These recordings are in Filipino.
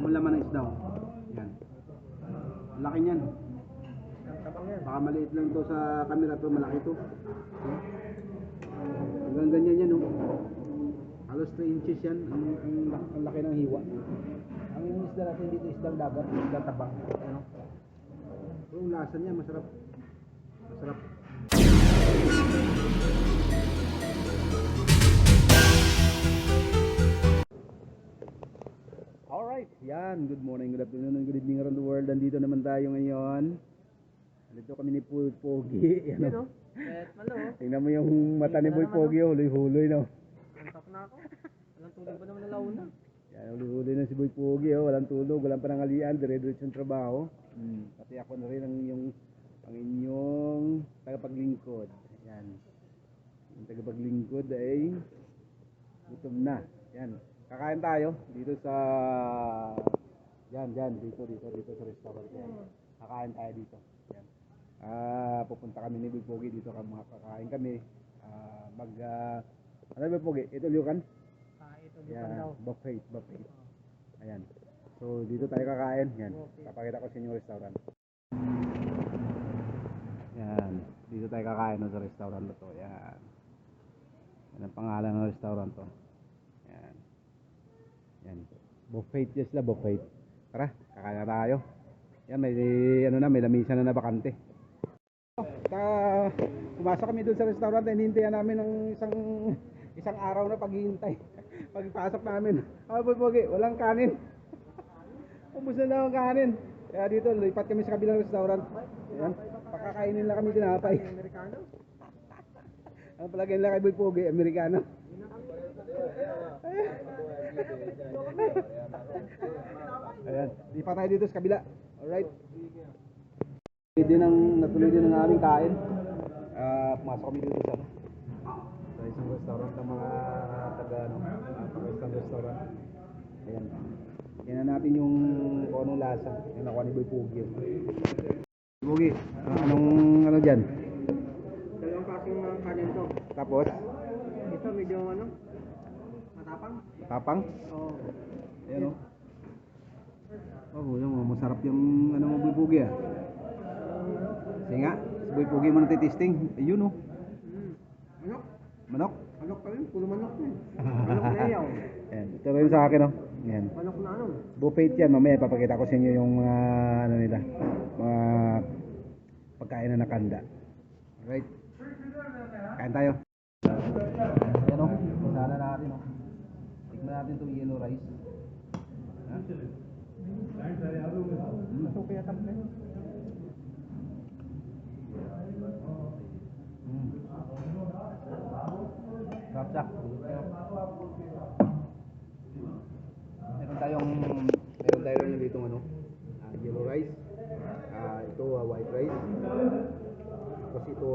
Yung laman ng isda. Yan. Laki niyan. Baka maliit lang to sa camera pero malaki to. Hanggang ganyan yan, no? Halos 3 inches yan. Ang laki ng hiwa. Ang isda natin dito, isdang dagat, isdang tabang. Ano? Pero yung lasa niya, masarap. Masarap. Alright, yan. Good morning, good afternoon, and good evening around the world. Andito naman tayo ngayon. Dito kami ni Pogi. Ano? Tingnan mo yung mata ni Boy Pogi, huloy-huloy, no? Antok na ako. Walang tulog pa naman na launa. Yan, huloy-huloy na si Boy Pogi, oh. Walang tulog, walang panangalian, dire-diretso yung trabaho. Pati ako na rin ang inyong tagapaglingkod. Yan. Yung tagapaglingkod ay gutom na. Yan. Kakain tayo dito sa dito sa restaurant. Yan. Kakain tayo dito. Yan. Pupunta kami ni Boy Pogi dito, kakain kami. Ano ba Pogi? Ito liukan? Ito Yan, buffet. Ayan. So dito tayo kakain. Yan. Papakita ko sa inyo yung restaurant. Yan. Dito tayo kakain sa restaurant na to. Yan. Yan ang pangalan ng restaurant to. Yan. Yan. Buffet yes la buffet. Tara, kakain na tayo. Yan, may lamisa na bakante. Pumasok kami doon sa restaurant, hinintayan namin ng isang araw na paghihintay. Pagpasok namin, Boy Pogi, walang kanin. Ubus na ang kanin. Kaya dito, lipat kami sa kabilang restaurant. Ayan, pakakainin lang kami tinapay. Ang palagay nila kay Boy Pogi, Amerikano. Ayan, lipat tayo dito sa kabila. Alright. Natuloy din ang aming kain. Pumasok kami dito sa isang restaurant ng mga isang restaurant. Ayan. Tingnan natin yung kung anong lasa. Yung nakuha ni Boy Pogi. Pogi, anong ano dyan? Dalawang klaseng kanin to. Tapos? Ito medyo matapang. Tapang? Oo. Ayan o. Masarap yung ano mo Boy Pogi ah. Sige nga, si Boy Pogi mo natitesting. Ayun o. Manok? Manok? Manok pa rin, puro manok yun. Manok na yaw. Ayan, ito rin sa akin o. Ayan. Manok na ano? Buffet yan, mamaya papakita ko sa inyo yung ano nila, mga pagkain na nakanda. Alright. Kain tayo. Ayan o, sana natin o. Tikman natin itong yellow rice. Ha? Masukay atap na yun. Sarap. Meron tayong dito yellow rice. Ito white rice. Tapos ito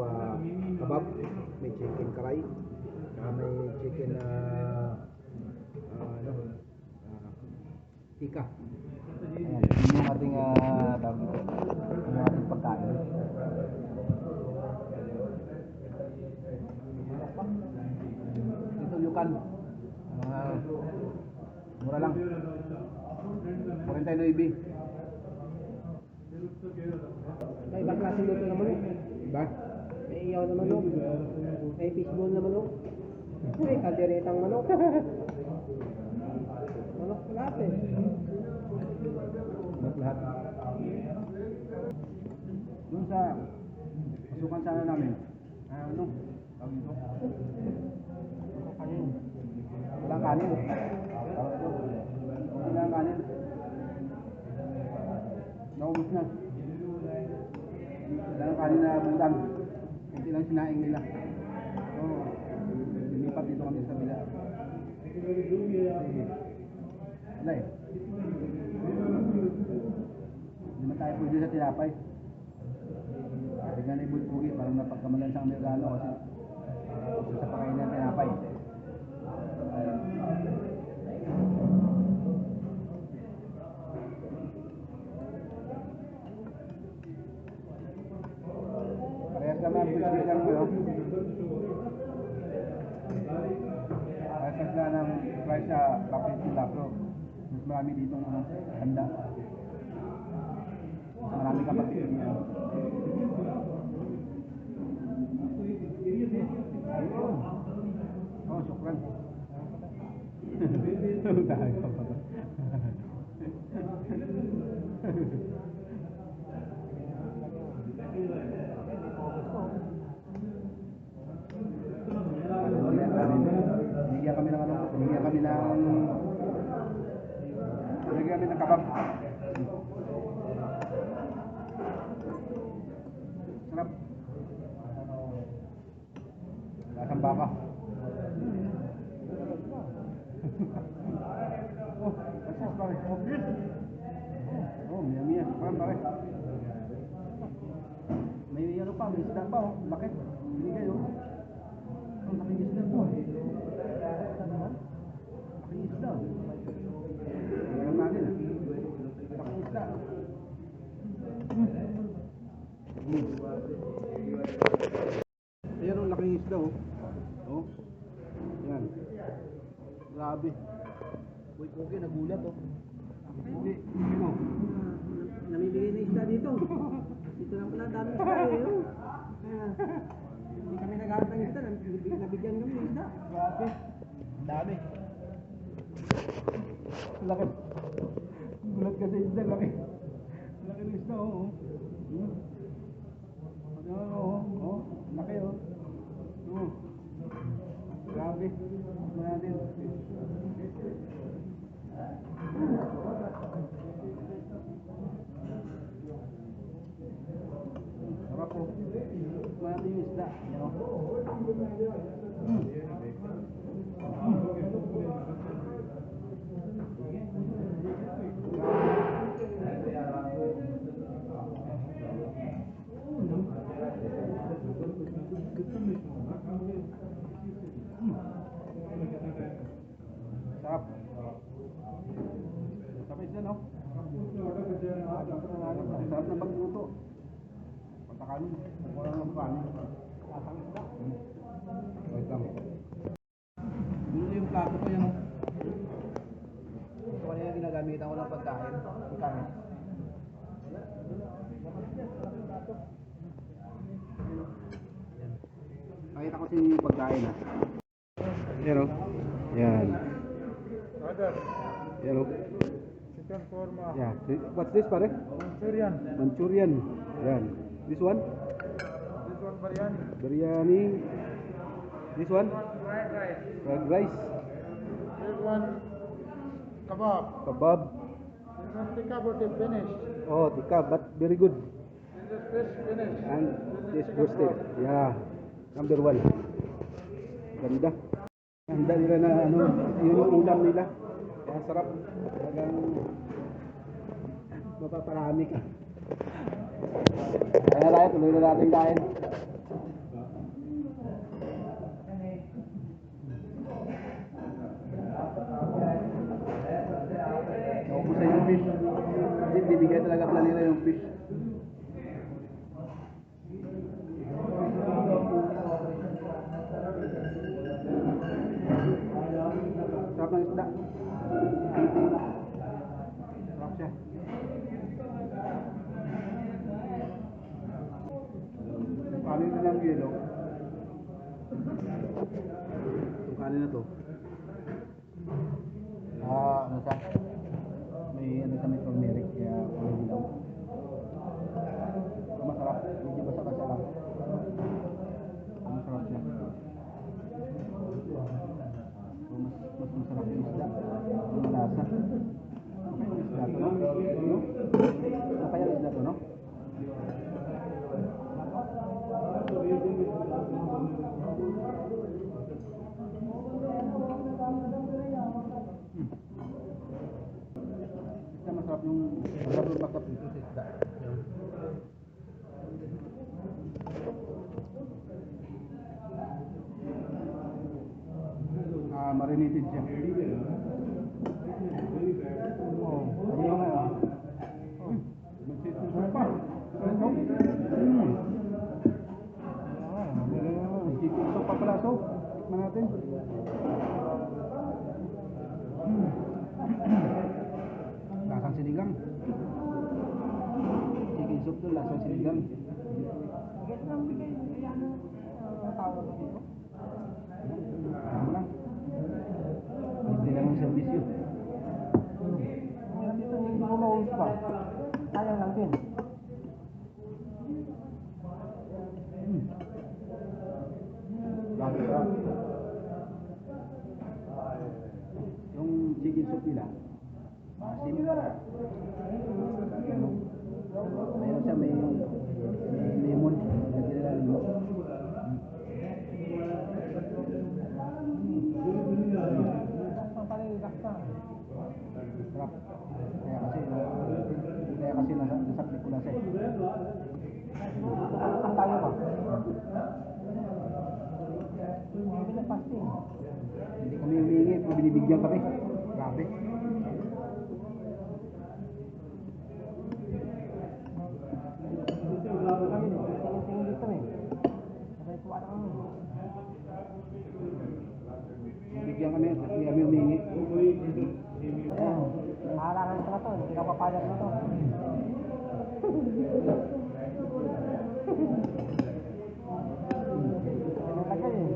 kebab, may chicken karay. May chicken tika. Ayan, yun yung ating yung ating pagkain. Ito yukan. Mura lang. 49. May ibang klaseng luto na manok. Diba? May iyaw na manok. May fishball na manok. May kalderetang manok. Manok lahat eh. Manok lahat. Doon sa pasukan sana namin. Tawag ito. Kanin. Walang kanin. Walang kanin. Naubos na. Walang kanin na butan. Hindi lang sinaing nila. So, lilipat dito kami sa bila. Wala eh. Hindi man tayo pwede sa tinapay. Sabi nga ni Boy Pogi, parang napagkamalan sa Amerikano kasi sa pakain ng tinapay. Parehas naman ang biscuit ng parehas na ng price sa Bakit Tilapro. Mas marami dito ng handa. Mas marami kapatid niya. Oh, syukran. Tayo pa. Binigyan kami ng ano, binigyan kami ng kabab. Sarap. Lasang baka. Oh, pasis pare. Oh, miya. Parang pare. May ano pa, may isda pa oh. Laki. Binigay oh. Ang laki isda po. Laki isda. Meron natin ah. Laki isda. Ayan ang laking isda oh. Oh. Yan. Grabe. Uy, okay, nagulat oh. Hindi, mo. Namimigay na isda dito. Dito lang pala, dami isda eh. Oh. Hindi kami nag-aarap ng isda, nabigyan kami ng isda. Grabe. Dami. Laki. Gulat ka sa isda, laki. Laki ng isda oh. Oh, laki oh. Grabe. Ito natin. Sarap po. Ito natin yung isda. Yan oh. Sarap. Sarap isda no? Sarap na pagluto. Patakanin. Walang ng panin. Lasang isda. Wait lang. Dito yung plato ko yan. Ito kanina ginagamitan ko ng pagkain. Pagkain. Pakita ko sa inyo yung pagkain ha. Yan o. Yan. Yan o. Chicken korma. Yeah. What's this pare? Manchurian. Manchurian. Yan. This one? This one biryani. Biryani. This one? Fried rice. Fried rice. This one kebab. Kebab. This one tikka roti finished. Oh, tikka, but very good. This is fish finished. And this chicken roasted. broth. Yeah. Number 1. Ganda. Handa nila na ano, yun yung ulam nila. Kaya sarap. Talagang mapaparami ka. Kaya tayo, tuloy na natin kain. Naubusan yung fish. Bibigay talaga pala nila yung fish. Sarap ng isda. Sarap siya. Kanin na lang yelo. Itong kanin na to. Ano siya? May ano siya, may turmeric kaya kulay dilaw. Masarap. Medyo basa-basa lang. Masarap siya. Mas masarap yung isda. Yung lasa. Okay yung isda to, no? No? Ano kaya yung isda to, no? Isda masarap yung masarap dito sa isda. Marinated siya. Oh, ayun nga. Magsisip pa. Nagkikito pa pala so. Tikman natin. sinigang. Chicken soup to, lasa sinigang. Guess lang bigay, kaya ano, tawag ko dito. Ano lang. Hindi lang ang service yun. Ngayon dito, hindi mo maubos pa. Sayang lang din. Grabe, sarap. Yung chicken soup nila, masim. Ano? Mayroon siya, may lemon. Lagyan nila lemon. Ang paliligas na. Sarap. Kaya kasi nasaklik ko na siya. Saan tayo ba? Hindi na fasting. Hindi kami humingi, pero binibigyan kami. Grabe. Kami, tingin-tingin dito eh. Sabay kuha na kami. Binibigyan kami, hindi kami humingi. Ayan, halangan ko na to. Hindi na papayag na to. Ang tagal eh.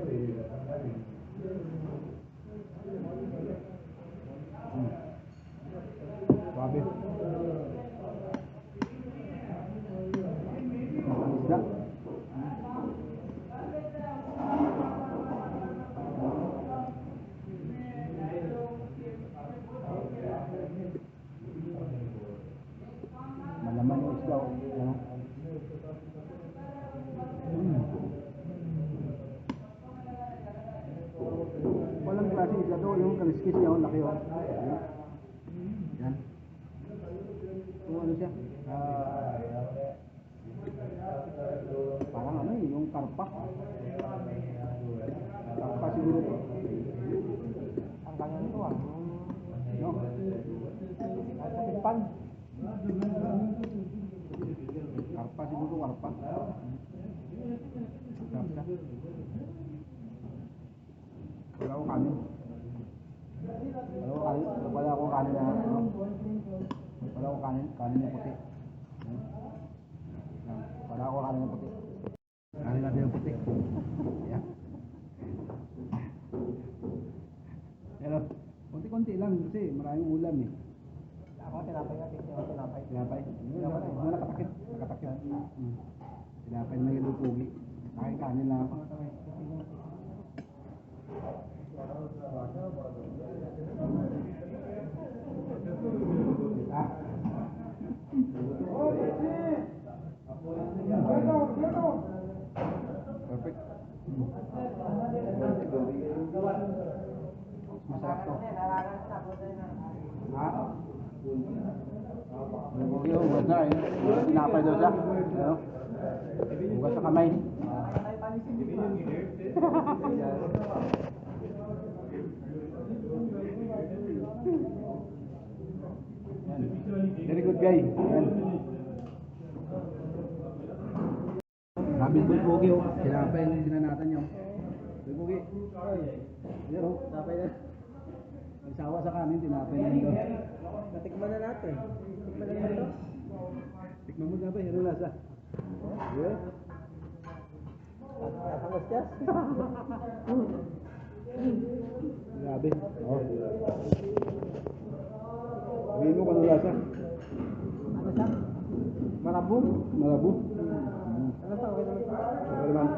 Grabe. Isda. Malaman yung isda. Ano? Walang klase isda to. Yung kaliskis niya, laki oh. Yan. Kung ano siya? Parang ano eh, yung karpa. Karpa siguro to. Ang ganyan ito ah. No? At sa pispan. Karpa siguro, karpa. Sarap siya. Wala akong kanin. Wala akong kanin na ano. Wala akong kanin na puti. Wala akong kanin na puti. Kanin natin yung puti. Yan. Pero, konti-konti lang kasi maraming ulam eh. Ako, tinapay natin. Tinapay. Tinapay. Ano nakatakip? Nakatakip. Tinapay na yung lupugi. Kanin lang ako. Perfect. Masarap to. Ha? Yung hugas na eh. Tinapay daw siya. Ano? Hugas sa kamay. Yan. Very good guy. Yan. Raming bulgogi oh. Tinapay yung dinanatan niyo. Bulgogi. Yan oh. Tinapay na. Nagsawa sa kanin, tinapay na nito. Natikman na natin. Tikman na natin ito. Tikman mo tinapay, ano lasa? Yeah. Ang gustyas. Grabe. Oh. Sabihin mo kung ano lasa? Ano siya? Malabo. Malabo. Ano sa okay naman siya? Okay naman.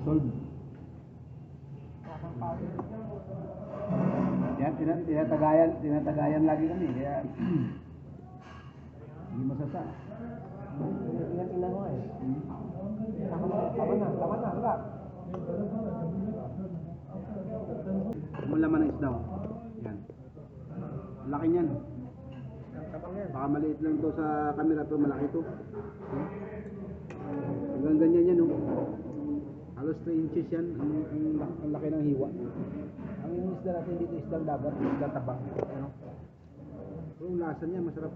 Solve. Nakang pawin. Yan, tinatagayan lagi kami. Kaya, hindi masasa. Tingnan ko eh. Tama na. Wala. Yung laman ng isda. Yan. Laki niyan. Tapang yan. Baka maliit lang to sa camera pero malaki to. Hanggang ganyan yan, no? Halos 3 inches yan. Ang laki ng hiwa. Ang isda natin dito, isdang dagat, isdang tabang. Ano? Pero yung lasa niya, masarap.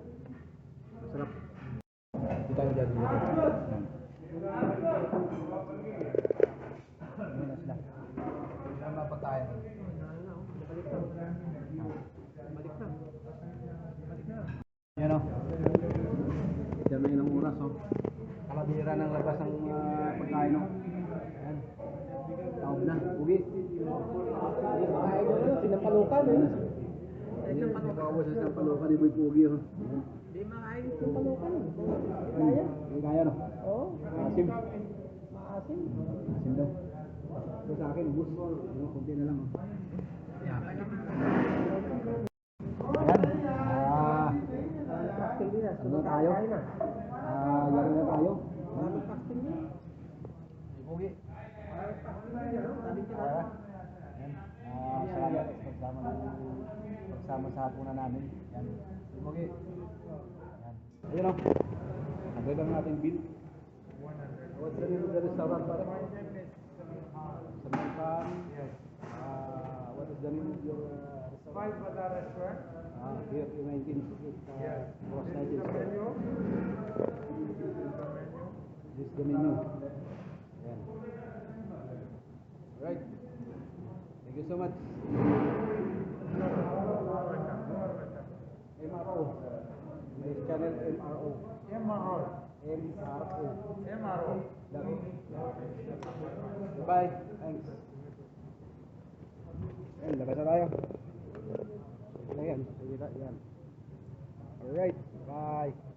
Masarap. Dito tayo dyan. Yan. Ano na sila? Ano na pagkain? Yan o. Diyan na ilang oras o. Kalabira ng labas ng pagkain o. Yan. Taob na. Ugi. Sinampalukan eh. Yan. Nakawa sa sinampalukan ni Boy Pugi o. Di makain sinampalukan eh. Kaya? Kaya no? Oo. Maasim. Maasim. Maasim daw. Ito sa akin, bus. Ano, kunti na lang o. Ayan. Pastil din ah. Ano na tayo? Yari na tayo. Maraming pastil niya. Pugi. Sabi ko Ayan. Salamat pagsama sa hapunan namin. Yan. Pugi. Yan. Ayun o. Nagay lang natin bill. What's the name of the restaurant, pare? Samantan. Yes. What is the name of your restaurant? Five Bazaar Restaurant. Here in 19th Street. Cross 19th Street. This is the menu. Yan. Alright. Thank you so much. MRO. This channel MRO. MRO. MRO. MRO. Goodbye. Thanks. Ayan, labas na tayo. Ito na yan. Yan. Alright. Bye.